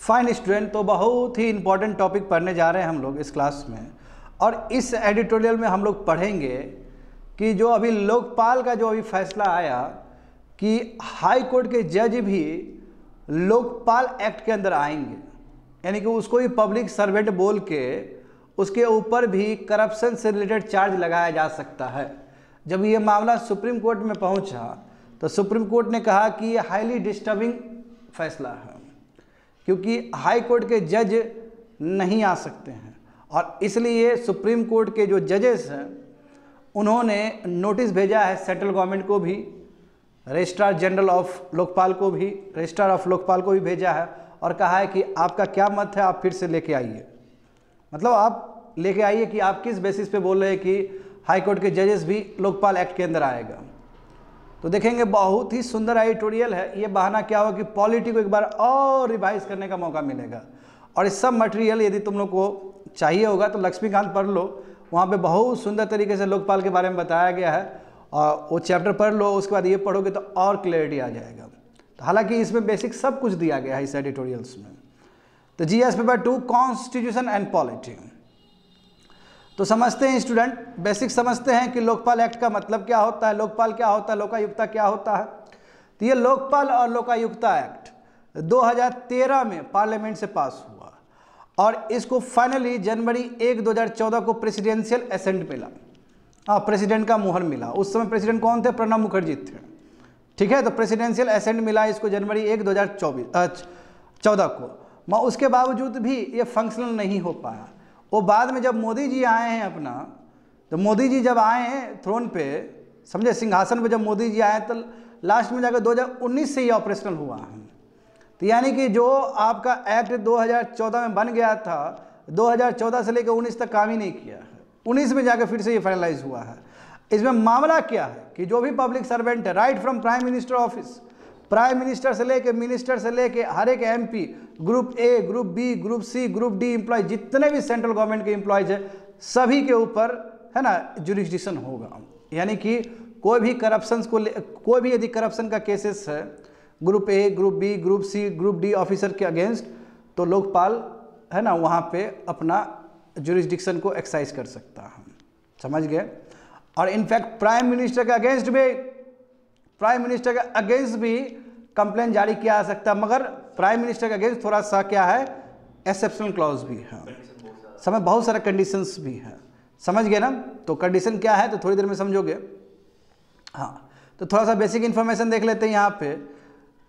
Fine student, तो बहुत ही important topic पढ़ने जा रहे हैं हम लोग इस क्लास में। और इस एडिटोरियल में हम लोग पढ़ेंगे कि जो अभी लोकपाल का जो अभी फैसला आया कि हाई कोर्ट के जज भी लोकपाल एक्ट के अंदर आएंगे, यानी कि उसको भी पब्लिक सर्वेंट बोल के उसके ऊपर भी करप्शन से रिलेटेड चार्ज लगाया जा सकता है। जब ये मामला सुप्रीम कोर्ट में पहुंचा तो सुप्रीम कोर्ट ने कहा कि ये हाईली डिस्टर्बिंग फैसला है, क्योंकि हाई कोर्ट के जज नहीं आ सकते हैं और इसलिए सुप्रीम कोर्ट के जो जजेस हैं उन्होंने नोटिस भेजा है सेंट्रल गवर्नमेंट को भी, रजिस्ट्रार जनरल ऑफ लोकपाल को भी, रजिस्ट्रार ऑफ लोकपाल को भी भेजा है और कहा है कि आपका क्या मत है, आप फिर से लेके आइए। मतलब आप लेके आइए कि आप किस बेसिस पे बोल रहे हैं कि हाई कोर्ट के जजेस भी लोकपाल एक्ट के अंदर आएगा। तो देखेंगे बहुत ही सुंदर एडिटोरियल है। ये बहाना क्या होगा कि पॉलिटी को एक बार और रिवाइज करने का मौका मिलेगा। और इस सब मटेरियल यदि तुम लोग को चाहिए होगा तो लक्ष्मीकांत पढ़ लो, वहाँ पे बहुत सुंदर तरीके से लोकपाल के बारे में बताया गया है और वो चैप्टर पढ़ लो, उसके बाद ये पढ़ोगे तो और क्लैरिटी आ जाएगा। तो हालांकि इसमें बेसिक सब कुछ दिया गया है इस एडिटोरियल्स में। तो GS paper 2 constitution and polity. तो समझते हैं स्टूडेंट, बेसिक समझते हैं कि लोकपाल एक्ट का मतलब क्या होता है, लोकपाल क्या होता है, लोकायुक्ता क्या होता है। तो ये लोकपाल और लोकायुक्ता एक्ट 2013 में पार्लियामेंट से पास हुआ और इसको फाइनली जनवरी 1, 2014 को प्रेसिडेंशियल एसेंट मिला। प्रेसिडेंट का मुहर मिला। उस समय प्रेसिडेंट कौन थे? प्रणब मुखर्जी थे। ठीक है, तो प्रेसिडेंशियल एसेंट मिला इसको जनवरी 1, 2014 को। उसके बावजूद भी ये फंक्शनल नहीं हो पाया। वो बाद में जब मोदी जी आए हैं अपना, तो मोदी जी जब आए हैं थ्रोन पे, समझे, सिंहासन पे जब मोदी जी आए तो लास्ट में जाकर 2019 से ये ऑपरेशनल हुआ है। तो यानी कि जो आपका एक्ट 2014 में बन गया था, 2014 से लेकर 19 तक काम ही नहीं किया है। 19 में जाकर फिर से ये फाइनलाइज हुआ है। इसमें मामला क्या है कि जो भी पब्लिक सर्वेंट है, right from prime minister office, prime minister से लेके मिनिस्टर से लेके हर एक MP, group A, group B, group C, group D employee, जितने भी सेंट्रल गवर्नमेंट के एम्प्लॉयज है सभी के ऊपर, है ना, जुरिस्डिक्शन होगा। यानी कि कोई भी करप्शन को कोई भी यदि करप्शन का केसेस है group A, group B, group C, group D officer के अगेंस्ट, तो लोकपाल, है ना, वहाँ पे अपना जुरिस्डिक्शन को एक्सरसाइज कर सकता है। समझ गए? और इनफैक्ट प्राइम मिनिस्टर के अगेंस्ट भी कंप्लेन जारी किया जा सकता है, मगर प्राइम मिनिस्टर के अगेंस्ट थोड़ा सा क्या है, एक्सेप्शनल क्लॉज भी है, समझ, बहुत सारा कंडीशंस भी है। समझ गए ना? तो कंडीशन क्या है तो थोड़ी देर में समझोगे। हाँ, तो थोड़ा सा बेसिक इन्फॉर्मेशन देख लेते हैं यहाँ पे।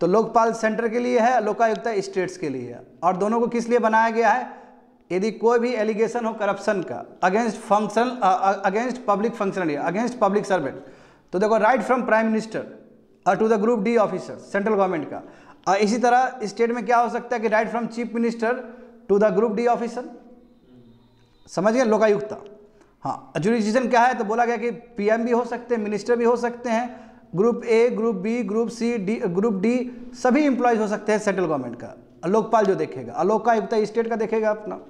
तो लोकपाल सेंटर के लिए है, लोकायुक्ता स्टेट्स के लिए है। और दोनों को किस लिए बनाया गया है? यदि कोई भी एलिगेशन हो करप्शन का against public functionary, against public servant, तो देखो राइट फ्रॉम प्राइम मिनिस्टर और to the group D officer central government का। और इसी तरह स्टेट में क्या हो सकता है कि right from chief minister to the group D officer. समझ गए? लोकायुक्ता। हाँ, जुरिस्डिक्शन क्या है तो बोला गया कि पीएम भी हो सकते हैं, मिनिस्टर भी हो सकते हैं, group A, group B, group C, group D, सभी इंप्लॉयज हो सकते हैं सेंट्रल गवर्नमेंट का। लोकपाल जो देखेगा, लोकायुक्ता स्टेट का देखेगा अपना।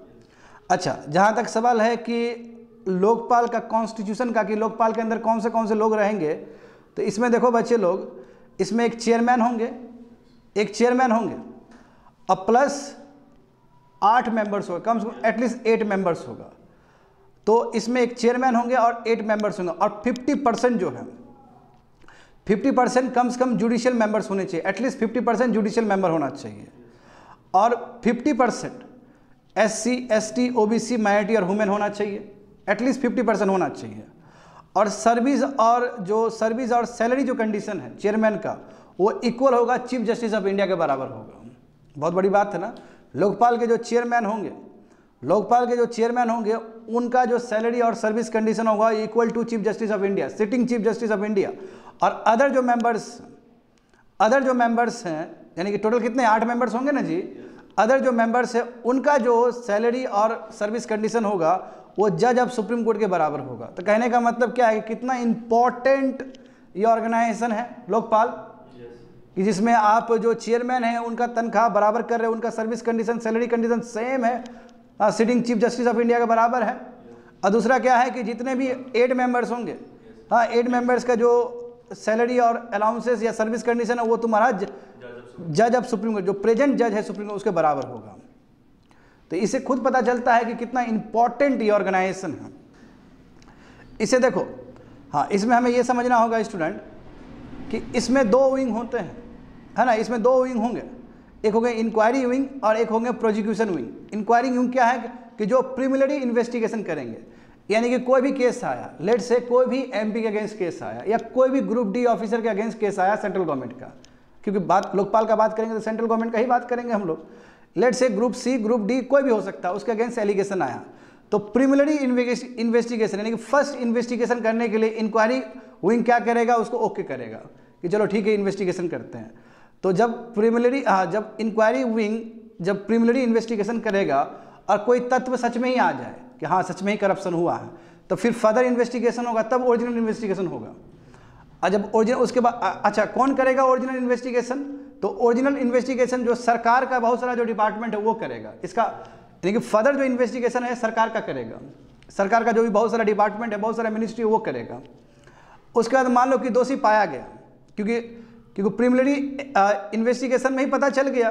अच्छा, जहाँ तक सवाल है कि लोकपाल का कॉन्स्टिट्यूशन का, कि लोकपाल के अंदर कौन से लोग रहेंगे, तो इसमें देखो बच्चे लोग, इसमें एक चेयरमैन होंगे और प्लस 8 मेंबर्स होगा, कम से कम एटलीस्ट 8 मेंबर्स होगा। तो इसमें एक चेयरमैन होंगे और 8 मेंबर्स होंगे और 50% जो है, 50% कम से कम जुडिशियल मेंबर्स होने चाहिए, एटलीस्ट 50% जुडिशियल मेंबर होना चाहिए। और 50% SC, ST, OBC, माइनॉरिटी और वुमेन होना चाहिए, एटलीस्ट 50% होना चाहिए। और सर्विस और सैलरी जो कंडीशन है चेयरमैन का, वो इक्वल होगा चीफ जस्टिस ऑफ इंडिया के बराबर होगा। बहुत बड़ी बात है ना। लोकपाल के जो चेयरमैन होंगे उनका जो सैलरी और सर्विस कंडीशन होगा equal to chief justice of India, sitting chief justice of India. और अदर जो मेंबर्स हैं, यानी कि टोटल कितने, 8 मेंबर्स होंगे ना जी। अदर जो मेंबर्स है उनका जो सैलरी और सर्विस कंडीशन होगा वो जज ऑफ सुप्रीम कोर्ट के बराबर होगा। तो कहने का मतलब क्या है कि कितना इंपॉर्टेंट ये ऑर्गेनाइजेशन है लोकपाल, कि जिसमें आप जो चेयरमैन हैं उनका तनख्वाह बराबर कर रहे हैं, उनका service condition, salary condition same है, sitting chief justice of India के बराबर है। और दूसरा क्या है कि जितने भी 8 मेंबर्स होंगे, 8 मेंबर्स का जो सैलरी और अलाउंसेस या सर्विस कंडीशन है वो तुम्हारा जज ऑफ सुप्रीम कोर्ट, जो प्रेजेंट जज है सुप्रीम कोर्ट उसके बराबर होगा। तो इससे खुद पता चलता है कि कितना इंपॉर्टेंट ये ऑर्गेनाइजेशन है। इसे देखो, हाँ, इसमें हमें ये समझना होगा स्टूडेंट कि इसमें 2 विंग होते हैं, है ना, इसमें 2 विंग होंगे, एक होंगे इंक्वायरी विंग और एक होंगे प्रोसिक्यूशन विंग। इंक्वायरी विंग क्या है कि जो प्रीलिमिनरी इन्वेस्टिगेशन करेंगे, यानी कि कोई भी केस आया, लेट से कोई भी एमपी के अगेंस्ट केस आया या कोई भी ग्रुप डी ऑफिसर के अगेंस्ट केस आया सेंट्रल गवर्नमेंट का, क्योंकि बात लोकपाल का बात करेंगे तो सेंट्रल गवर्नमेंट का ही बात करेंगे हम लोग। लेट से ग्रुप सी, ग्रुप डी, कोई भी हो सकता है, उसके अगेंस्ट एलिगेशन आया, तो प्रीलिमिनरी इन्वेस्टिगेशन यानी कि फर्स्ट इन्वेस्टिगेशन करने के लिए इंक्वायरी विंग क्या करेगा, उसको ओके करेगा कि चलो ठीक है इन्वेस्टिगेशन करते हैं। तो जब जब इंक्वायरी विंग जब प्रीलिमिनरी इन्वेस्टिगेशन करेगा और कोई तत्व सच में ही आ जाए कि हाँ सच में ही करप्शन हुआ है, तो फिर फर्दर इन्वेस्टिगेशन होगा, तब ओरिजिनल इन्वेस्टिगेशन होगा। और जब ओरिजिनल उसके बाद अच्छा कौन करेगा ओरिजिनल इन्वेस्टिगेशन, तो ओरिजिनल इन्वेस्टिगेशन जो सरकार का बहुत सारा जो डिपार्टमेंट है वो करेगा। इसका यानी कि फर्दर जो इन्वेस्टिगेशन है सरकार का करेगा, सरकार का जो भी बहुत सारा डिपार्टमेंट है, बहुत सारा मिनिस्ट्री वो करेगा। उसके बाद मान लो कि दोषी पाया गया, क्योंकि प्रीलिमिनरी इन्वेस्टिगेशन में ही पता चल गया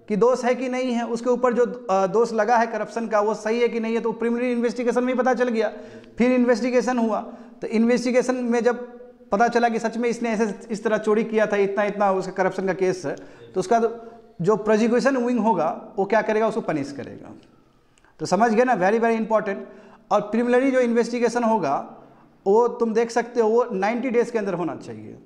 कि दोष है कि नहीं है, उसके ऊपर जो दोष लगा है करप्शन का वो सही है कि नहीं है, तो प्रीलिमिनरी इन्वेस्टिगेशन में ही पता चल गया। फिर इन्वेस्टिगेशन हुआ, तो इन्वेस्टिगेशन में जब पता चला कि सच में इसने ऐसे इस तरह चोरी किया था, इतना इतना उसका करप्शन का केस है, तो उसका जो प्रोसिक्यूशन विंग होगा वो क्या करेगा, उसको पनिश करेगा। तो समझ गए ना, वेरी वेरी इंपॉर्टेंट। और प्रीलिमिनरी जो इन्वेस्टिगेशन होगा वो तुम देख सकते हो वो 90 डेज़ के अंदर होना चाहिए।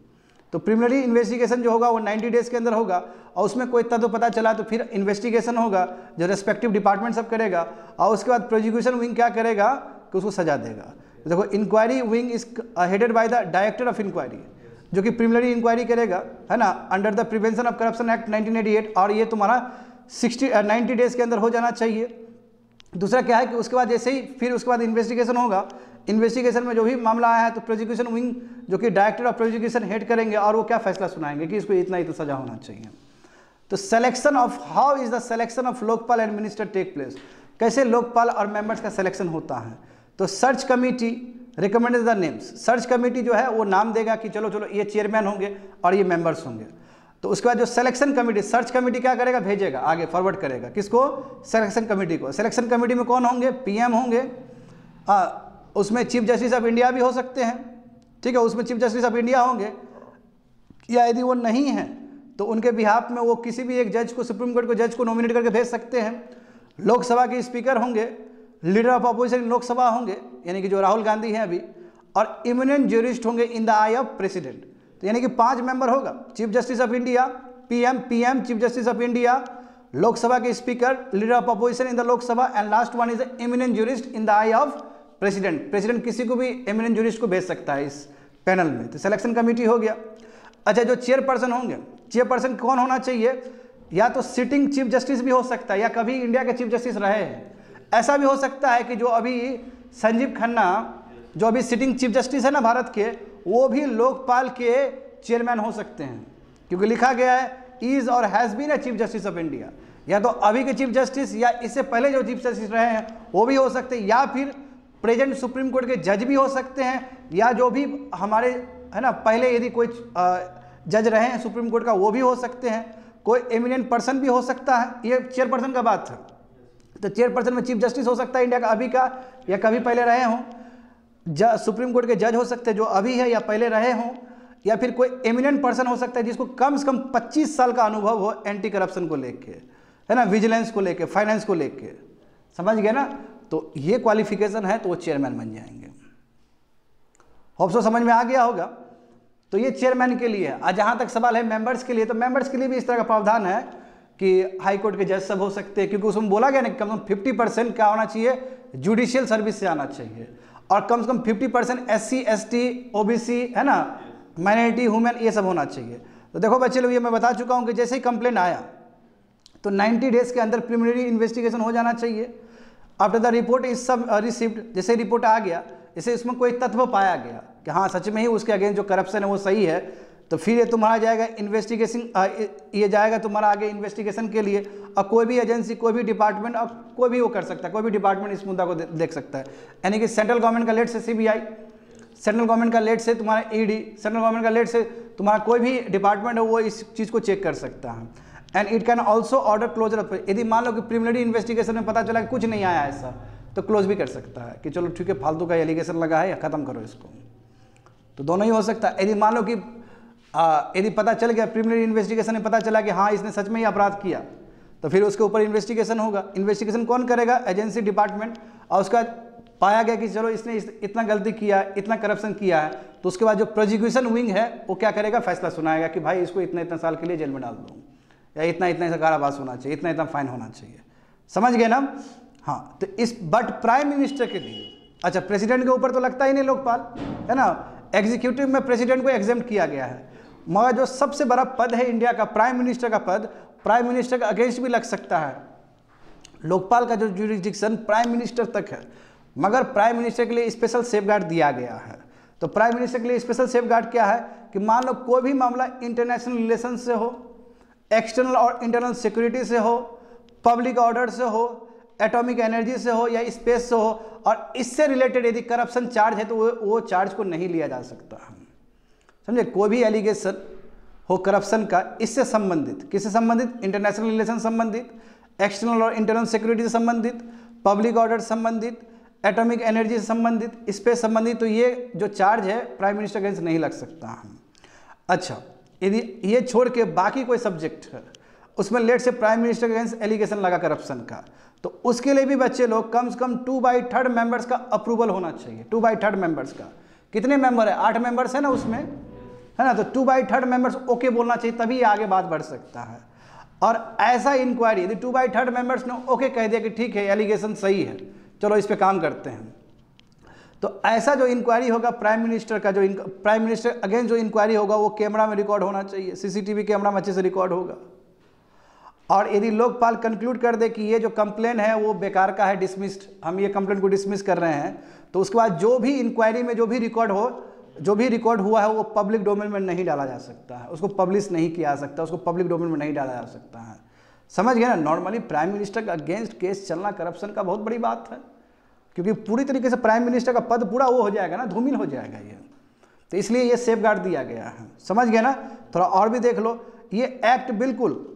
तो प्रीलिमिनरी इन्वेस्टिगेशन जो होगा वो 90 डेज़ के अंदर होगा, और उसमें कोई तत्व पता चला तो फिर इन्वेस्टिगेशन होगा जो रेस्पेक्टिव डिपार्टमेंट सब करेगा, और उसके बाद प्रोसिक्यूशन विंग क्या करेगा कि उसको सजा देगा। देखो inquiry wing is headed by the director of inquiry, जो कि प्रीलिमिनरी इंक्वायरी करेगा, है ना, under the prevention of corruption act 1988, और ये तुम्हारा 90 डेज़ के अंदर हो जाना चाहिए। दूसरा क्या है कि उसके बाद जैसे ही फिर उसके बाद इन्वेस्टिगेशन होगा, इन्वेस्टिगेशन में जो भी मामला आया है तो प्रोसिक्यूशन विंग जो कि डायरेक्टर ऑफ प्रोसिक्यूशन हेड करेंगे, और वो क्या फैसला सुनाएंगे कि इसको इतना ही तो सजा होना चाहिए। तो selection of how is the selection of Lokpal and minister take place, कैसे लोकपाल और मेंबर्स का सिलेक्शन होता है। तो search committee recommended the names, search committee जो है वो नाम देगा कि चलो चलो ये चेयरमैन होंगे और ये मेंबर्स होंगे। तो उसके बाद जो सिलेक्शन कमेटी, सर्च कमेटी क्या करेगा, भेजेगा आगे, फॉरवर्ड करेगा किसको, सिलेक्शन कमेटी को। सिलेक्शन कमेटी में कौन होंगे, पीएम होंगे, उसमें चीफ जस्टिस ऑफ इंडिया भी हो सकते हैं, ठीक है, उसमें चीफ जस्टिस ऑफ इंडिया होंगे, या यदि वो नहीं है तो उनके बिहाफ में वो किसी भी एक जज को, सुप्रीम कोर्ट को जज को नॉमिनेट करके भेज सकते हैं। लोकसभा के स्पीकर होंगे, लीडर ऑफ अपोजिशन लोकसभा होंगे, यानी कि जो राहुल गांधी हैं अभी, और इमिनेंट ज्यूरिस्ट होंगे in the eye of president. तो यानी कि 5 मेंबर होगा, chief justice of India, PM chief justice of India, Lok Sabha के speaker, leader of opposition in the Lok Sabha, and last one is eminent jurist in the eye of president. President किसी को भी imminent jurist को भेज सकता है इस पैनल में। तो सिलेक्शन कमेटी हो गया। अच्छा, जो चेयरपर्सन होंगे, चेयरपर्सन कौन होना चाहिए, या तो सिटिंग चीफ जस्टिस भी हो सकता है, या कभी इंडिया के चीफ जस्टिस रहे हैं। ऐसा भी हो सकता है कि जो अभी संजीव खन्ना, जो अभी सिटिंग चीफ जस्टिस है ना भारत के, वो भी लोकपाल के चेयरमैन हो सकते हैं, क्योंकि लिखा गया है इज और has been a chief justice of India. या तो अभी के चीफ जस्टिस या इससे पहले जो चीफ जस्टिस रहे हैं वो भी हो सकते हैं, या फिर प्रेजेंट सुप्रीम कोर्ट के जज भी हो सकते हैं, या जो भी हमारे है ना पहले यदि कोई जज रहे हैं सुप्रीम कोर्ट का वो भी हो सकते हैं, कोई एमिनेंट पर्सन भी हो सकता है। ये चेयरपर्सन का बात है। तो चेयरपर्सन में चीफ जस्टिस हो सकता है इंडिया का अभी का, या कभी पहले रहे हों। सुप्रीम कोर्ट के जज हो सकते हैं जो अभी है या पहले रहे हों, या फिर कोई एमिनेंट पर्सन हो सकता है जिसको कम से कम 25 साल का अनुभव हो एंटी करप्शन को लेके, है ना, विजिलेंस को लेके, फाइनेंस को लेके। समझ गए ना, तो ये क्वालिफिकेशन है तो वो चेयरमैन बन जाएंगे। होप सो समझ में आ गया होगा। तो ये चेयरमैन के लिए है। और जहाँ तक सवाल है मेंबर्स के लिए, तो मेंबर्स के लिए भी इस तरह का प्रावधान है कि हाई कोर्ट के जज सब हो सकते हैं, क्योंकि उसमें बोला गया ना कम से कम 50% क्या होना चाहिए, जुडिशियल सर्विस से आना चाहिए, और कम से कम 50% SC ST OBC, है ना, माइनॉरिटी, वुमेन, ये सब होना चाहिए। तो देखो बच्चे लोग, ये मैं बता चुका हूँ कि जैसे ही कंप्लेंट आया तो 90 डेज़ के अंदर प्रिलिमिनरी इन्वेस्टिगेशन हो जाना चाहिए। आफ्टर द रिपोर्ट इज सब रिसीव्ड, जैसे रिपोर्ट आ गया, जैसे इसमें कोई तत्व पाया गया कि हाँ सच में ही उसके अगेंस्ट जो करप्शन है वो सही है, तो फिर ये तुम्हारा जाएगा इन्वेस्टिगेशन, ये जाएगा तुम्हारा आगे इन्वेस्टिगेशन के लिए। और कोई भी एजेंसी, कोई भी डिपार्टमेंट, और कोई भी वो कर सकता है, कोई भी डिपार्टमेंट इस मुद्दा को देख सकता है। यानी कि सेंट्रल गवर्नमेंट का लेट से CBI, सेंट्रल गवर्नमेंट का लेट से तुम्हारा ED, सेंट्रल गवर्नमेंट का लेट से तुम्हारा कोई भी डिपार्टमेंट है वो इस चीज़ को चेक कर सकता है। And it can also order closure. यदि मान लो कि प्रिलिमिनरी इन्वेस्टिगेशन में पता चला कि कुछ नहीं आया ऐसा, तो क्लोज भी कर सकता है कि चलो ठीक है, फालतू का एलिगेशन लगा है या ख़त्म करो इसको। तो दोनों ही हो सकता है। यदि मान लो कि यदि पता चल गया, प्रिलिमिनरी इन्वेस्टिगेशन में पता चला कि हाँ इसने सच में ही अपराध किया, तो फिर उसके ऊपर इन्वेस्टिगेशन होगा। इन्वेस्टिगेशन कौन करेगा? Agency, department. और उसका पाया गया कि चलो इसने इतना गलती किया, इतना करप्शन किया है, तो उसके बाद जो प्रोसिक्यूशन विंग है वो क्या करेगा? फैसला सुनाएगा कि भाई इसको इतना इतना साल के लिए जेल में डाल दो, या इतना इतना इसका कारावास होना चाहिए, इतना इतना फाइन होना चाहिए। समझ गए ना? हाँ। तो इस बट प्राइम मिनिस्टर के लिए, अच्छा प्रेसिडेंट के ऊपर तो लगता ही नहीं लोकपाल, है ना। एग्जीक्यूटिव में प्रेसिडेंट को एग्जेम्प्ट किया गया है, मगर जो सबसे बड़ा पद है इंडिया का, प्राइम मिनिस्टर का पद, प्राइम मिनिस्टर का अगेंस्ट भी लग सकता है। लोकपाल का जो जुरिस्डिक्शन प्राइम मिनिस्टर तक है, मगर प्राइम मिनिस्टर के लिए स्पेशल सेफगार्ड दिया गया है। तो प्राइम मिनिस्टर के लिए स्पेशल सेफगार्ड क्या है कि मान लो कोई भी मामला इंटरनेशनल रिलेशन से हो, एक्सटर्नल और इंटरनल सिक्योरिटी से हो, पब्लिक ऑर्डर से हो, एटॉमिक एनर्जी से हो या स्पेस से हो, और इससे रिलेटेड यदि करप्शन चार्ज है तो वो चार्ज को नहीं लिया जा सकता। समझे? कोई भी एलिगेशन हो करप्शन का, इससे संबंधित, किससे संबंधित? इंटरनेशनल रिलेशन संबंधित, एक्सटर्नल और इंटरनल सिक्योरिटी से संबंधित, पब्लिक ऑर्डर से संबंधित, एटॉमिक एनर्जी से संबंधित, स्पेस संबंधित, तो ये जो चार्ज है प्राइम मिनिस्टर के अगेंस्ट नहीं लग सकता। अच्छा, यदि ये छोड़ के बाकी कोई सब्जेक्ट है उसमें लेट से प्राइम मिनिस्टर के अगेंस्ट एलिगेशन लगा करप्शन का, तो उसके लिए भी बच्चे लोग कम से कम 2/3 मेंबर्स का अप्रूवल होना चाहिए। 2/3 मेंबर्स का, कितने मेंबर है? 8 मेंबर्स है ना उसमें, है ना। तो 2/3 मेंबर्स ओके बोलना चाहिए, तभी आगे बात बढ़ सकता है। और ऐसा इंक्वायरी यदि 2/3 मेंबर्स ने ओके कह दिया कि ठीक है एलिगेशन सही है, चलो इस पे काम करते हैं, तो ऐसा जो इंक्वायरी होगा प्राइम मिनिस्टर का, जो प्राइम मिनिस्टर अगेंस्ट जो इंक्वायरी होगा वो कैमरा में रिकॉर्ड होना चाहिए, सीसीटीवी कैमरा में अच्छे से रिकॉर्ड होगा। और यदि लोकपाल कंक्लूड कर दे कि ये जो कंप्लेन है वो बेकार का है, डिसमिस्ड, हम ये कंप्लेन को डिसमिस कर रहे हैं, तो उसके बाद जो भी इंक्वायरी में जो भी रिकॉर्ड हुआ है वो पब्लिक डोमेन में नहीं डाला जा सकता है, उसको पब्लिश नहीं किया जा सकता, उसको पब्लिक डोमेन में नहीं डाला जा सकता है। समझ गए ना? नॉर्मली प्राइम मिनिस्टर का अगेंस्ट केस चलना करप्शन का बहुत बड़ी बात है, क्योंकि पूरी तरीके से प्राइम मिनिस्टर का पद पूरा वो हो जाएगा ना, धूमिल हो जाएगा ये। तो इसलिए ये सेफगार्ड दिया गया है। समझ गए ना? थोड़ा और भी देख लो, ये एक्ट बिल्कुल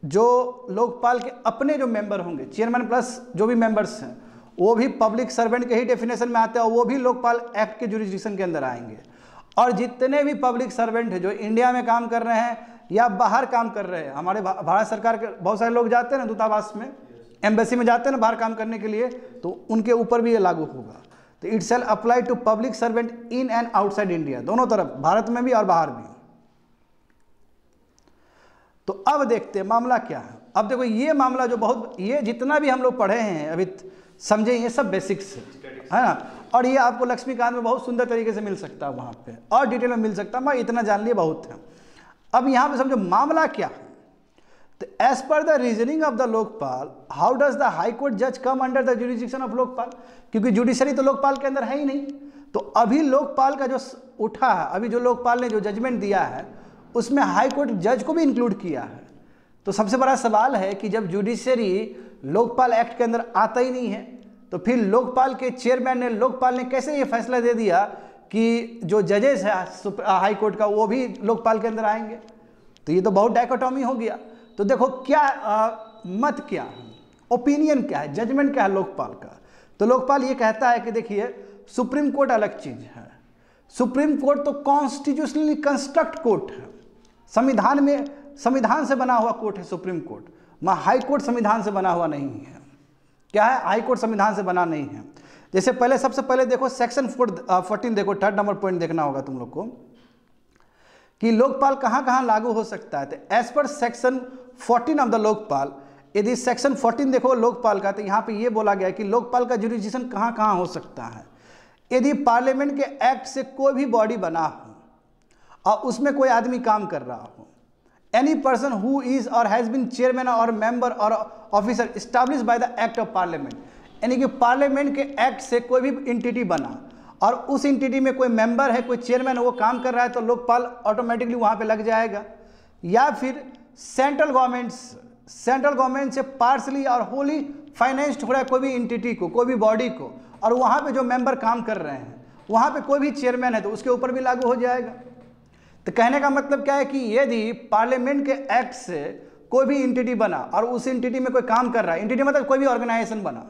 जो लोकपाल के अपने जो मेंबर होंगे, चेयरमैन प्लस जो भी मेंबर्स हैं, वो भी पब्लिक सर्वेंट के ही डेफिनेशन में आते हैं और वो भी लोकपाल एक्ट के जुरिस्डिक्शन के अंदर आएंगे। और जितने भी पब्लिक सर्वेंट हैं जो इंडिया में काम कर रहे हैं या बाहर काम कर रहे हैं, हमारे भारत सरकार के बहुत सारे लोग जाते हैं ना दूतावास में, एम्बेसी में जाते हैं ना बाहर काम करने के लिए, तो उनके ऊपर भी ये लागू होगा। तो it shall apply to public servant in and outside India, दोनों तरफ, भारत में भी और बाहर भी। तो अब देखते हैं मामला क्या है। अब देखो ये मामला जो बहुत, ये जितना भी हम लोग पढ़े हैं अभी समझे, ये सब बेसिक्स है ना। और ये आपको लक्ष्मीकांत में बहुत सुंदर तरीके से मिल सकता है, वहाँ पे और डिटेल में मिल सकता है, मैं इतना जान लिए बहुत है। अब यहाँ पे समझो मामला क्या है। तो as per the reasoning of the Lokpal, how does the high court जज come under the jurisdiction of Lokpal, क्योंकि जुडिशरी तो लोकपाल के अंदर है ही नहीं। तो अभी लोकपाल का जो उठा है, अभी जो लोकपाल ने जो जजमेंट दिया है उसमें हाई कोर्ट जज को भी इंक्लूड किया है। तो सबसे बड़ा सवाल है कि जब जुडिशरी लोकपाल एक्ट के अंदर आता ही नहीं है, तो फिर लोकपाल के चेयरमैन ने, लोकपाल ने कैसे ये फैसला दे दिया कि जो जजेस है हाई कोर्ट का वो भी लोकपाल के अंदर आएंगे। तो ये तो बहुत डायकोटॉमी हो गया। तो देखो क्या मत क्या है, ओपिनियन क्या है, जजमेंट क्या है लोकपाल का। तो लोकपाल ये कहता है कि देखिए सुप्रीम कोर्ट अलग चीज है। सुप्रीम कोर्ट तो कॉन्स्टिट्यूशनली कंस्ट्रक्ट कोर्ट है, संविधान में, संविधान से बना हुआ कोर्ट है सुप्रीम कोर्ट। हाई कोर्ट संविधान से बना हुआ नहीं है। क्या है? हाई कोर्ट संविधान से बना नहीं है। जैसे पहले, सबसे पहले देखो सेक्शन 14 देखो, 3rd नंबर पॉइंट देखना होगा तुम लोग को कि लोकपाल कहाँ कहाँ लागू हो सकता है। तो एज पर सेक्शन 14 ऑफ द लोकपाल, यदि सेक्शन 14 देखो लोकपाल का, तो यहाँ पे ये बोला गया है कि लोकपाल का जुरिस्डिक्शन कहाँ कहाँ हो सकता है। यदि पार्लियामेंट के एक्ट से कोई भी बॉडी बना हो और उसमें कोई आदमी काम कर रहा हो, एनी पर्सन हु इज और हैज़ बीन चेयरमैन और मेंबर और officer establish bye the act of parliament, यानी कि पार्लियामेंट के एक्ट से कोई भी एंटिटी बना और उस एंटिटी में कोई मेंबर है, कोई चेयरमैन है, वो काम कर रहा है, तो लोकपाल ऑटोमेटिकली वहाँ पे लग जाएगा। या फिर सेंट्रल गवर्नमेंट से पार्सली और होली फाइनेंस्ड हो रहा है कोई भी एंटिटी को, कोई भी बॉडी को, और वहाँ पे जो मेंबर काम कर रहे हैं, वहाँ पे कोई भी चेयरमैन है तो उसके ऊपर भी लागू हो जाएगा। तो कहने का मतलब क्या है कि यदि पार्लियामेंट के एक्ट से कोई भी एंटिटी बना और उस एंटिटी में कोई काम कर रहा है, एंटिटी मतलब कोई भी ऑर्गेनाइजेशन बना,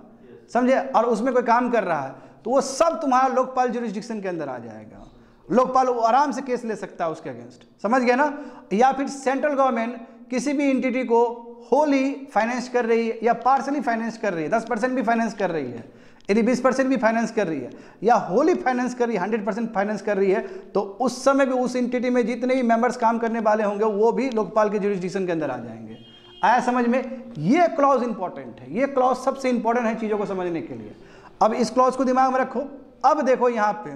समझे, और उसमें कोई काम कर रहा है, तो वो सब तुम्हारा लोकपाल जुरिस्डिक्शन के अंदर आ जाएगा। लोकपाल आराम से केस ले सकता है उसके अगेंस्ट, समझ गए ना। या फिर सेंट्रल गवर्नमेंट किसी भी एंटिटी को होली फाइनेंस कर रही है या पार्सली फाइनेंस कर रही है, 10% भी फाइनेंस कर रही है, यदि 20% भी फाइनेंस कर रही है या होली फाइनेंस कर रही है, 100% फाइनेंस कर रही है, तो उस समय भी उस एंटिटी में जितने भी मेंबर्स काम करने वाले होंगे वो भी लोकपाल के जुरिस्डिक्शन के अंदर आ जाएंगे। आया समझ में? ये क्लॉज इंपॉर्टेंट है, ये क्लॉज सबसे इंपॉर्टेंट है चीज़ों को समझने के लिए। अब इस क्लॉज को दिमाग में रखो। अब देखो यहाँ पे,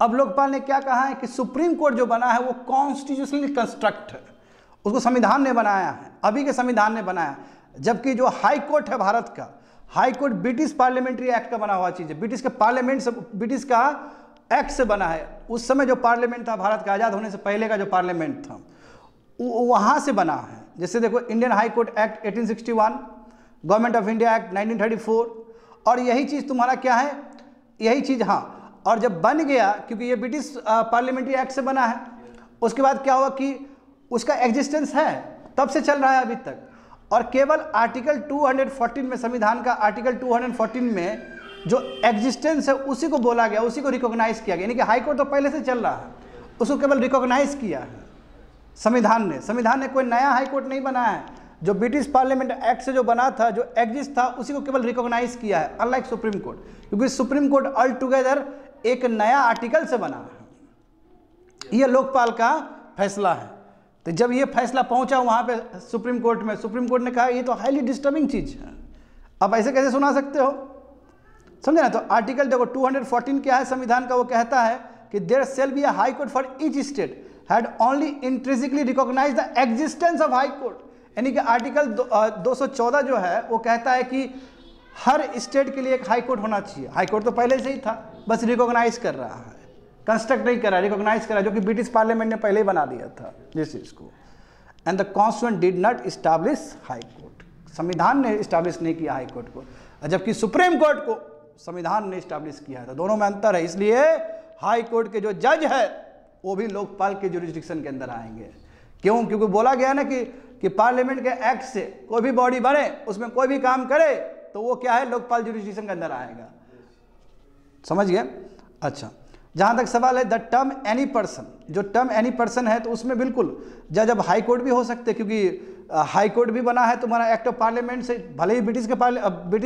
अब लोकपाल ने क्या कहा है कि सुप्रीम कोर्ट जो बना है वो कॉन्स्टिट्यूशनली कंस्ट्रक्ट है, उसको संविधान ने बनाया है, अभी के संविधान ने बनाया है। जबकि जो हाई कोर्ट है भारत का, high court British parliamentary act का बना हुआ चीज़ है, ब्रिटिश के पार्लियामेंट से, ब्रिटिश का एक्ट से बना है। उस समय जो पार्लियामेंट था, भारत का आज़ाद होने से पहले का जो पार्लियामेंट था, वहाँ से बना है। जैसे देखो, Indian high court act 1861, government of India act 1934, और यही चीज़ तुम्हारा क्या है, यही चीज़, हाँ। और जब बन गया, क्योंकि ये ब्रिटिश पार्लियामेंट्री एक्ट से बना है, उसके बाद क्या हुआ कि उसका एग्जिस्टेंस है, तब से चल रहा है अभी तक। और केवल आर्टिकल 214 में, संविधान का आर्टिकल 214 में जो एग्जिस्टेंस है उसी को बोला गया, उसी को रिकॉग्नाइज किया गया। यानी कि हाई कोर्ट तो पहले से चल रहा है, उसको केवल रिकॉग्नाइज किया है संविधान ने। संविधान ने कोई नया हाई कोर्ट नहीं बनाया है, जो ब्रिटिश पार्लियामेंट एक्ट से जो बना था, जो एग्जिस्ट था, उसी को केवल रिकॉग्नाइज किया है, अनलाइक सुप्रीम कोर्ट। क्योंकि सुप्रीम कोर्ट ऑल टुगेदर एक नया आर्टिकल से बना है। यह लोकपाल का फैसला है। तो जब ये फैसला पहुंचा वहां पे सुप्रीम कोर्ट में, सुप्रीम कोर्ट ने कहा ये तो हाईली डिस्टर्बिंग चीज है, अब ऐसे कैसे सुना सकते हो, समझे ना। तो आर्टिकल देखो 214 क्या है संविधान का, वो कहता है कि there shall be a high court for each state had only intrinsically recognise the existence of high court. यानी कि आर्टिकल 214 जो है वो कहता है कि हर स्टेट के लिए एक हाई कोर्ट होना चाहिए। हाई कोर्ट तो पहले से ही था, बस रिकॉग्नाइज कर रहा है, कंस्ट्रक्ट नहीं कर रहा, रिकॉग्नाइज कर रहा है, जो कि ब्रिटिश पार्लियामेंट ने पहले ही बना दिया था जिस चीज़ को। And the constitution did not establish high court, संविधान ने इस्टाब्लिश नहीं किया हाई कोर्ट को, जबकि सुप्रीम कोर्ट को संविधान ने इस्टाब्लिश किया था। दोनों में अंतर है। इसलिए हाई कोर्ट के जो जज है वो भी लोकपाल के जुरिस्डिक्शन के अंदर आएंगे। क्यों? क्योंकि बोला गया ना कि पार्लियामेंट के एक्ट से कोई भी बॉडी बने, उसमें कोई भी काम करे, तो वो क्या है, लोकपाल जुरिस्डिक्शन के अंदर आएगा। समझ गए? अच्छा, जहाँ तक सवाल है द टर्म एनी पर्सन, जो टर्म एनी पर्सन है, तो उसमें बिल्कुल जज अब हाई कोर्ट भी हो सकते, क्योंकि हाई कोर्ट भी बना है तुम्हारा एक्ट ऑफ पार्लियामेंट से, भले ही ब्रिटिश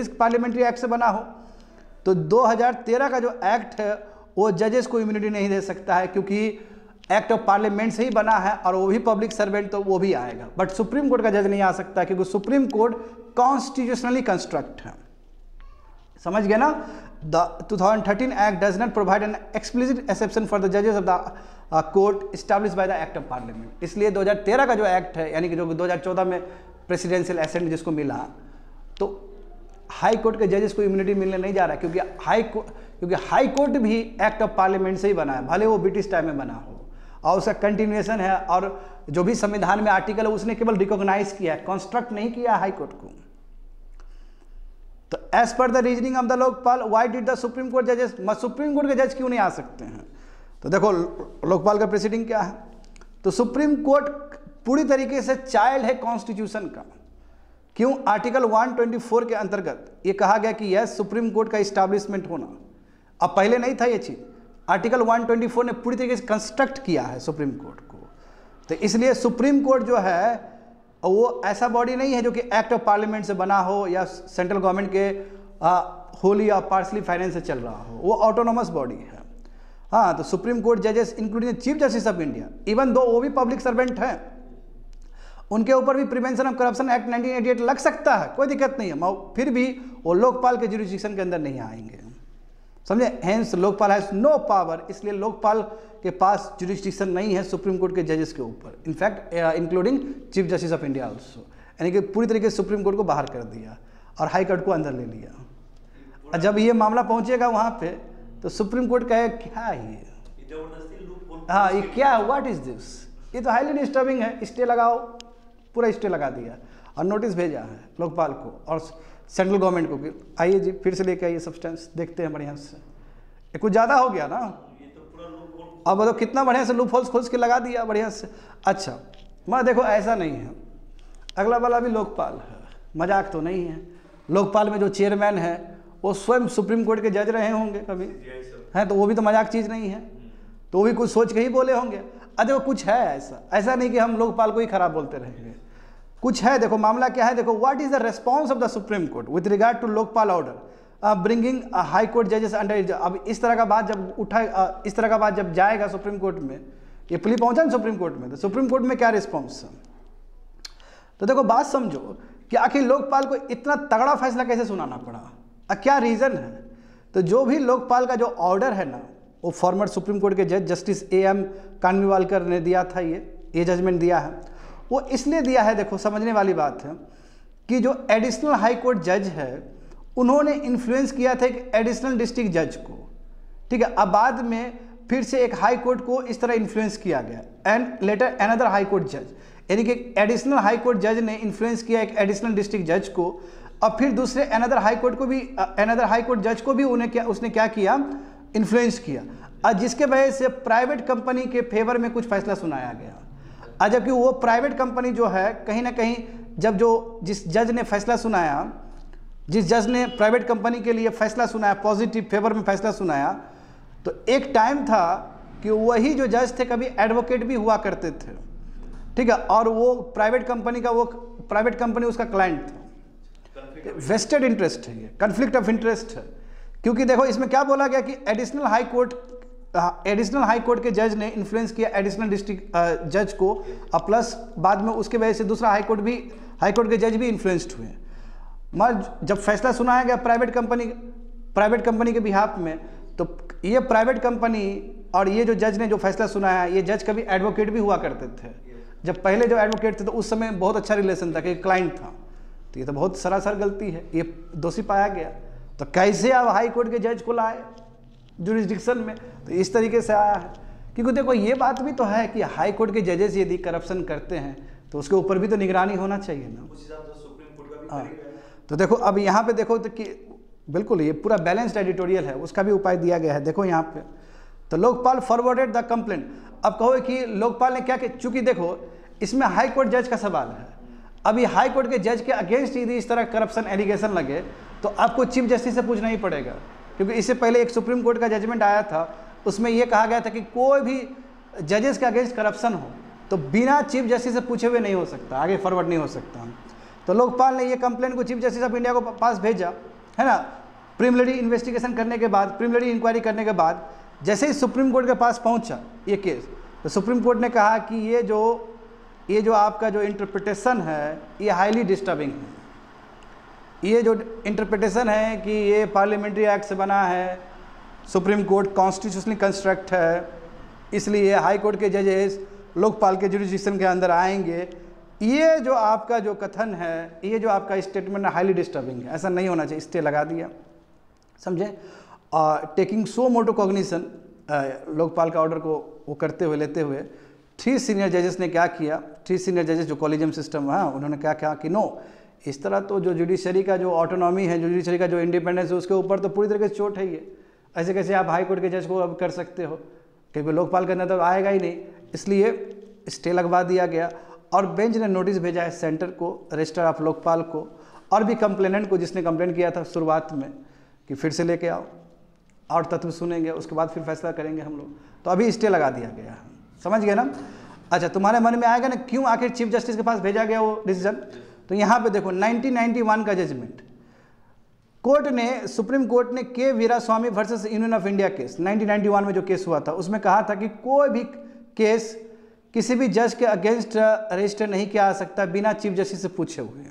पार्लियामेंट्री एक्ट से बना हो। तो 2013 का जो एक्ट है वो जजेस को इम्यूनिटी नहीं दे सकता है, क्योंकि एक्ट ऑफ पार्लियामेंट से ही बना है, और वो भी पब्लिक सर्वेंट, तो वो भी आएगा। बट सुप्रीम कोर्ट का जज नहीं आ सकता, क्योंकि सुप्रीम कोर्ट कॉन्स्टिट्यूशनली कंस्ट्रक्ट है। समझ गए ना? The 2013 act does not provide an explicit exception for the जजेस of the court established by the act of parliament. इसलिए 2013 का जो एक्ट है, यानी कि जो 2014 में प्रेसिडेंशियल एसेंट जिसको मिला, तो हाई कोर्ट के जजेस को इम्यूनिटी मिलने नहीं जा रहा है, क्योंकि हाई कोर्ट भी एक्ट ऑफ पार्लियामेंट से ही बना है, भले वो ब्रिटिश टाइम में बना हो, और उसका कंटिन्यूएशन है, और जो भी संविधान में आर्टिकल है उसने केवल रिकॉग्नाइज किया है, कंस्ट्रक्ट नहीं किया हाई कोर्ट को। तो as per the reasoning of the Lokpal why did the supreme court जजेस, सुप्रीम कोर्ट के जज क्यों नहीं आ सकते हैं? तो देखो लोकपाल का प्रेसिडिंग क्या है। तो सुप्रीम कोर्ट पूरी तरीके से चाइल्ड है कॉन्स्टिट्यूशन का। क्यों? आर्टिकल 124 के अंतर्गत ये कहा गया कि यह सुप्रीम कोर्ट का इस्टेब्लिशमेंट होना, अब पहले नहीं था ये चीज़। आर्टिकल 124 ने पूरी तरीके से कंस्ट्रक्ट किया है सुप्रीम कोर्ट को। तो इसलिए सुप्रीम कोर्ट जो है वो ऐसा बॉडी नहीं है जो कि एक्ट ऑफ पार्लियामेंट से बना हो या सेंट्रल गवर्नमेंट के होली या पार्सली फाइनेंस से चल रहा हो, वो ऑटोनोमस बॉडी है। हाँ, तो सुप्रीम कोर्ट जजेस including chief justice of India, even though वो भी पब्लिक सर्वेंट हैं, उनके ऊपर भी प्रिवेंशन ऑफ करप्शन एक्ट 1988 लग सकता है, कोई दिक्कत नहीं है, फिर भी वो लोकपाल के जुरिस्डिक्शन के अंदर नहीं आएंगे। समझे? Hence Lokpal has no power, इसलिए लोकपाल के पास जुरिस्डिक्शन नहीं है सुप्रीम कोर्ट के जजेस के ऊपर, in fact including chief justice of India also. यानी कि पूरी तरीके से सुप्रीम कोर्ट को बाहर कर दिया और हाई कोर्ट को अंदर ले लिया। और जब ये मामला पहुंचेगा वहाँ पे, तो सुप्रीम कोर्ट कहे क्या है, हाँ ये क्या है, व्हाट इज दिस, ये तो हाईली डिस्टर्बिंग है, स्टे लगाओ, पूरा स्टे लगा दिया और नोटिस भेजा है लोकपाल को और सेंट्रल गवर्नमेंट को कि आइए जी फिर से लेके आइए सब्सटेंस, देखते हैं बढ़िया से। ये कुछ ज़्यादा हो गया ना, अब बताओ कितना बढ़िया से लूप होल्स खोज के लगा दिया बढ़िया से। अच्छा मैं देखो ऐसा नहीं है, अगला वाला भी लोकपाल है, मजाक तो नहीं है। लोकपाल में जो चेयरमैन है वो स्वयं सुप्रीम कोर्ट के जज रहे होंगे कभी, हैं, तो वो भी तो मजाक चीज़ नहीं है, तो वो भी कुछ सोच के ही बोले होंगे। देखो कुछ है ऐसा नहीं कि हम लोकपाल को ही खराब बोलते रहेंगे, कुछ है। देखो मामला क्या है, देखो what is the response of the supreme court with regard to Lokpal order bringing high court जजेस अंडर। अब इस तरह का बात जब इस तरह का बात जब जाएगा सुप्रीम कोर्ट में, ये प्ली पहुंचा ना सुप्रीम कोर्ट में, तो सुप्रीम कोर्ट में क्या रिस्पॉन्स है। तो देखो बात समझो कि आखिर लोकपाल को इतना तगड़ा फैसला कैसे सुनाना पड़ा, क्या रीज़न है। तो जो भी लोकपाल का जो ऑर्डर है ना, वो फॉर्मर सुप्रीम कोर्ट के जज जस्टिस AM कानविलकर ने दिया था, ये जजमेंट दिया है। वो इसलिए दिया है, देखो समझने वाली बात है कि जो एडिशनल हाई कोर्ट जज है उन्होंने इन्फ्लुएंस किया था एक एडिशनल डिस्ट्रिक्ट जज को, ठीक है। अब बाद में फिर से एक हाई कोर्ट को इस तरह इन्फ्लुएंस किया गया and later another high court जज, यानी कि एडिशनल हाई कोर्ट जज ने इन्फ्लुएंस किया एक एडिशनल डिस्ट्रिक्ट जज को, और फिर दूसरे अनदर हाई कोर्ट जज को भी उसने क्या किया, इन्फ्लुएंस किया, और जिसके वजह से प्राइवेट कंपनी के फेवर में कुछ फैसला सुनाया गया। जबकि वो प्राइवेट कंपनी जो है कहीं ना कहीं जिस जज ने फैसला सुनाया, जिस जज ने प्राइवेट कंपनी के लिए फैसला सुनाया, पॉजिटिव फेवर में फैसला सुनाया, तो एक टाइम था कि वही जो जज थे कभी एडवोकेट भी हुआ करते थे, ठीक है। और वो प्राइवेट कंपनी उसका क्लाइंट था, वेस्टेड इंटरेस्ट है, ये कन्फ्लिक्ट ऑफ इंटरेस्ट है। क्योंकि देखो इसमें क्या बोला गया कि एडिशनल हाई कोर्ट के जज ने इन्फ्लुएंस किया एडिशनल डिस्ट्रिक्ट जज को, और प्लस बाद में उसके वजह से दूसरा हाई कोर्ट के जज भी इन्फ्लुएंस्ड हुए। मगर जब फैसला सुनाया गया प्राइवेट कंपनी के बिहाफ में, तो ये प्राइवेट कंपनी और ये जो जज ने जो फैसला सुनाया, ये जज कभी एडवोकेट भी हुआ करते थे। जब पहले जो एडवोकेट थे तो उस समय बहुत अच्छा रिलेशन था कि क्लाइंट था, तो ये तो बहुत सरासर गलती है, ये दोषी पाया गया। तो कैसे आप हाई कोर्ट के जज को लाए जुरिस्डिक्शन में, तो इस तरीके से आया है। क्योंकि देखो ये बात भी तो है कि हाई कोर्ट के जजेस यदि करप्शन करते हैं तो उसके ऊपर भी तो निगरानी होना चाहिए ना, उस हिसाब से सुप्रीम कोर्ट का भी करेगा। तो देखो अब यहाँ पे देखो तो कि बिल्कुल ये पूरा बैलेंस्ड एडिटोरियल है, उसका भी उपाय दिया गया है। देखो यहाँ पे तो लोकपाल फॉरवर्डेड द कंप्लेंट। अब कहो कि लोकपाल ने क्या किया, चूंकि देखो इसमें हाई कोर्ट जज का सवाल है, अभी हाई कोर्ट के जज के अगेंस्ट यदि इस तरह करप्शन एलिगेशन लगे तो आपको चीफ जस्टिस से पूछना ही पड़ेगा। क्योंकि इससे पहले एक सुप्रीम कोर्ट का जजमेंट आया था, उसमें यह कहा गया था कि कोई भी जजेस के अगेंस्ट करप्शन हो तो बिना चीफ जस्टिस से पूछे हुए नहीं हो सकता, आगे फॉरवर्ड नहीं हो सकता। तो लोकपाल ने ये कंप्लेंट को चीफ जस्टिस ऑफ इंडिया को पास भेजा, है ना। प्रिलिमिनरी इन्वेस्टिगेशन करने के बाद, प्रिलिमिनरी इंक्वायरी करने के बाद जैसे ही सुप्रीम कोर्ट के पास पहुंचा ये केस, तो सुप्रीम कोर्ट ने कहा कि ये जो आपका जो इंटरप्रिटेशन है ये हाईली डिस्टर्बिंग है। ये जो इंटरप्रिटेशन है कि ये पार्लियामेंट्री एक्ट से बना है, सुप्रीम कोर्ट कॉन्स्टिट्यूशनली कंस्ट्रक्ट है, इसलिए हाई कोर्ट के जजेस लोकपाल के जुरिस्डिक्शन के अंदर आएंगे, ये जो आपका जो कथन है, ये जो आपका स्टेटमेंट है हाईली डिस्टर्बिंग है, ऐसा नहीं होना चाहिए, स्टे लगा दिया, समझे। टेकिंग सो मोटो कॉग्निशन, लोकपाल का ऑर्डर को वो करते हुए लेते हुए 3 सीनियर जजेस ने क्या किया, 3 सीनियर जजेस जो कॉलेजियम सिस्टम है उन्होंने क्या कहा कि नो, इस तरह तो जो जुडिशरी का जो ऑटोनॉमी है, जुडिशरी का जो इंडिपेंडेंस है, उसके ऊपर तो पूरी तरीके से चोट है ये। ऐसे कैसे आप हाई कोर्ट के जज को अब कर सकते हो, क्योंकि लोकपाल के अंदर तो आएगा ही नहीं, इसलिए स्टे लगवा दिया गया। और बेंच ने नोटिस भेजा है सेंटर को, रजिस्ट्रार ऑफ लोकपाल को, और भी कंप्लेनेंट को जिसने कंप्लेंट किया था शुरुआत में, कि फिर से लेके आओ और तत्व सुनेंगे, उसके बाद फिर फैसला करेंगे हम लोग। तो अभी स्टे लगा दिया गया, समझ गए ना। अच्छा, तुम्हारे मन में आएगा ना क्यों आखिर चीफ जस्टिस के पास भेजा गया वो डिसीजन। तो यहाँ पे देखो 1991 का जजमेंट, कोर्ट ने, सुप्रीम कोर्ट ने K Veeraswami versus union of India case 1991 में जो केस हुआ था, उसमें कहा था कि कोई भी केस किसी भी जज के अगेंस्ट रजिस्टर नहीं किया जा सकता बिना चीफ जस्टिस से पूछे हुए,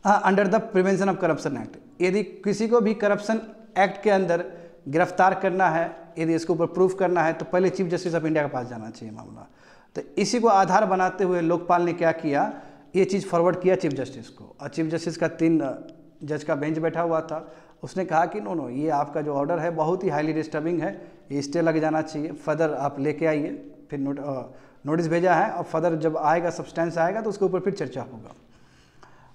under the prevention of corruption act. यदि किसी को भी करप्शन एक्ट के अंदर गिरफ्तार करना है, यदि इसके ऊपर प्रूफ करना है, तो पहले चीफ जस्टिस ऑफ इंडिया के पास जाना चाहिए मामला। तो इसी को आधार बनाते हुए लोकपाल ने क्या किया, ये चीज़ फॉरवर्ड किया चीफ जस्टिस को, और चीफ जस्टिस का 3 जज का बेंच बैठा हुआ था, उसने कहा कि नो ये आपका जो ऑर्डर है बहुत ही हाईली डिस्टर्बिंग है, ये स्टे लग जाना चाहिए, फर्दर आप लेके आइए। फिर नोटिस भेजा है, और फर्दर जब आएगा सब्सटेंस आएगा तो उसके ऊपर फिर चर्चा होगा।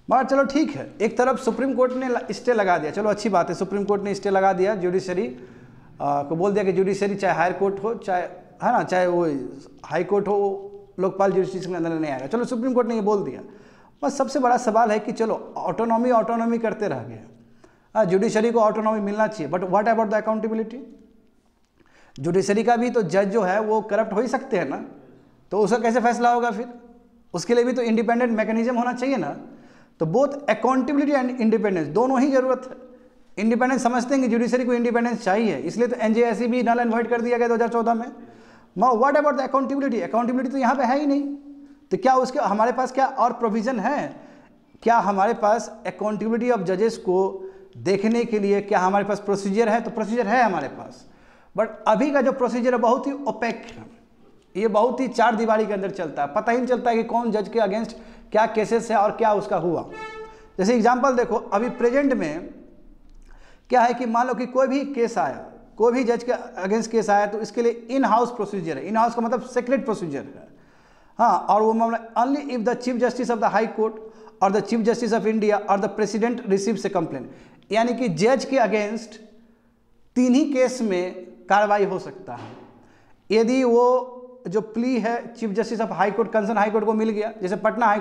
मगर चलो ठीक है, एक तरफ सुप्रीम कोर्ट ने स्टे लगा दिया, चलो अच्छी बात है, सुप्रीम कोर्ट ने स्टे लगा दिया जुडिशरी को बोल दिया कि जुडिशरी चाहे हायर कोर्ट हो, चाहे है ना, चाहे वो हाई कोर्ट हो, लोकपाल जुडिशरी के अंदर नहीं आएगा। चलो सुप्रीम कोर्ट ने ये बोल दिया। बस सबसे बड़ा सवाल है कि चलो ऑटोनॉमी करते रह गए, जुडिशरी को ऑटोनॉमी मिलना चाहिए, but what about the accountability? Judiciary का भी तो जज जो है वो करप्ट हो ही सकते हैं ना, तो उसका कैसे फैसला होगा फिर? उसके लिए भी तो इंडिपेंडेंट मैकेनिज्म होना चाहिए ना। तो बोथ अकाउंटेबिलिटी एंड इंडिपेंडेंस दोनों ही जरूरत है। इंडिपेंडेंस समझते हैं कि जुडिशरी को इंडिपेंडेंस चाहिए, इसलिए तो एनजेएससी भी नल एंड वॉइड कर दिया गया 2014 में। What about the accountability? Accountability तो यहाँ पे है ही नहीं, तो क्या उसके हमारे पास क्या और प्रोविज़न है? क्या हमारे पास अकाउंटेबिलिटी ऑफ जजेस को देखने के लिए क्या हमारे पास प्रोसीजर है? तो प्रोसीजर है हमारे पास, बट अभी का जो प्रोसीजर है बहुत ही ओपेक है, ये बहुत ही चार दीवारी के अंदर चलता है, पता ही नहीं चलता है कि कौन जज के अगेंस्ट क्या केसेस है और क्या उसका हुआ। जैसे एग्जांपल देखो, अभी प्रेजेंट में क्या है कि मान लो कि कोई भी केस आया, कोई भी जज के अगेंस्ट केस आया, तो इसके लिए इन हाउस प्रोसीजर है। इन हाउस का मतलब सीक्रेट प्रोसीजर है, हाँ, और वो मामला only if the chief justice of the high court और the chief justice of India और the president receives a complaint, यानी कि जज के अगेंस्ट तीन ही केस में कार्रवाई हो सकता है। यदि वो जो प्ली है chief justice of high court, concern high court को मिल गया, जैसे पटना हाई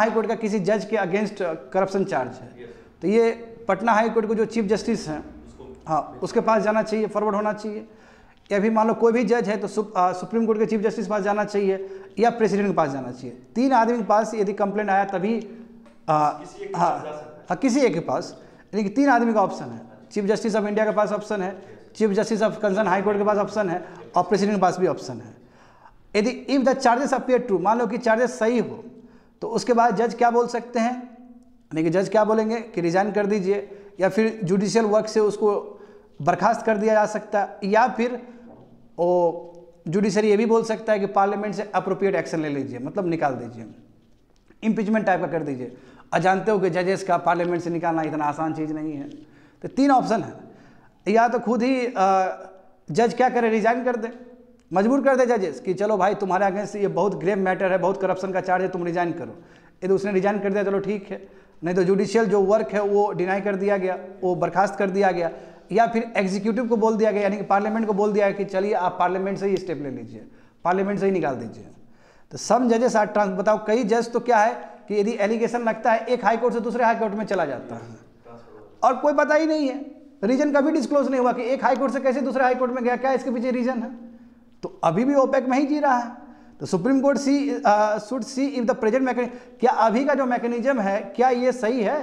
कोर्ट का किसी जज के अगेंस्ट करप्शन चार्ज है, तो ये पटना हाई कोर्ट को जो चीफ जस्टिस हैं, हाँ, उसके पास जाना चाहिए, फॉरवर्ड होना चाहिए। या भी मान लो कोई भी जज है तो सुप्रीम कोर्ट के चीफ जस्टिस के पास जाना चाहिए या प्रेसिडेंट के पास जाना चाहिए। तीन आदमी के पास यदि कंप्लेंट आया तभी किसी एक के पास, यानी कि तीन आदमी का ऑप्शन है। चीफ जस्टिस ऑफ इंडिया के पास ऑप्शन है, chief justice of concern high court के पास ऑप्शन है, और प्रेसिडेंट के पास भी ऑप्शन है। यदि if the charges appear true, मान लो कि चार्जेस सही हो, तो उसके बाद जज क्या बोल सकते हैं, यानी कि जज क्या बोलेंगे कि रिजाइन कर दीजिए, या फिर जुडिशियल वर्क से उसको बर्खास्त कर दिया जा सकता है, या फिर वो जुडिशरी ये भी बोल सकता है कि पार्लियामेंट से अप्रोप्रिएट एक्शन ले लीजिए, मतलब निकाल दीजिए, इम्पीचमेंट टाइप का कर दीजिए। और जानते हो कि जजेस का पार्लियामेंट से निकालना इतना आसान चीज़ नहीं है। तो तीन ऑप्शन है, या तो खुद ही जज क्या करे, रिजाइन कर दे, मजबूर कर दे जजेस कि चलो भाई तुम्हारे अगेंस्ट ये बहुत ग्रेव मैटर है, बहुत करप्शन का चार्ज है, तुम रिजाइन करो। यदि उसने रिजाइन कर दिया चलो ठीक है, नहीं तो जुडिशियल जो वर्क है वो डिनाई कर दिया गया, वो बर्खास्त कर दिया गया, या फिर एग्जीक्यूटिव को बोल दिया गया, यानी कि पार्लियामेंट को बोल दिया कि चलिए आप पार्लियामेंट से ही स्टेप ले लीजिए, पार्लियामेंट से ही निकाल दीजिए। तो सम जजेस आर ट्रांस, बताओ कई जज तो क्या है कि यदि एलिगेशन लगता है एक हाई कोर्ट से दूसरे हाई कोर्ट में चला जाता है और कोई पता ही नहीं है, रीजन कभी डिस्क्लोज नहीं हुआ कि एक हाई कोर्ट से कैसे दूसरे हाई कोर्ट में गया, क्या इसके पीछे रीजन है। तो अभी भी ओपेक में ही जी रहा है। तो supreme court should see if the present mechanism, क्या अभी का जो मैकेनिज्म है क्या ये सही है?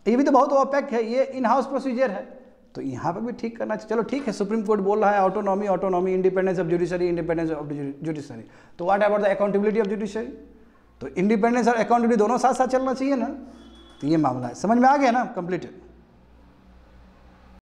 ये भी तो बहुत ओपेक है, ये इन हाउस प्रोसीजर है, तो यहाँ पर भी ठीक करना चाहिए। चलो ठीक है, सुप्रीम कोर्ट बोल रहा है autonomy, independence of judiciary, independence of judiciary, तो what about the accountability of judiciary? तो इंडिपेंडेंस और अकाउंटेबिलिटी दोनों साथ साथ चलना चाहिए ना। तो ये मामला है, समझ में आ गया ना, कंप्लीट है।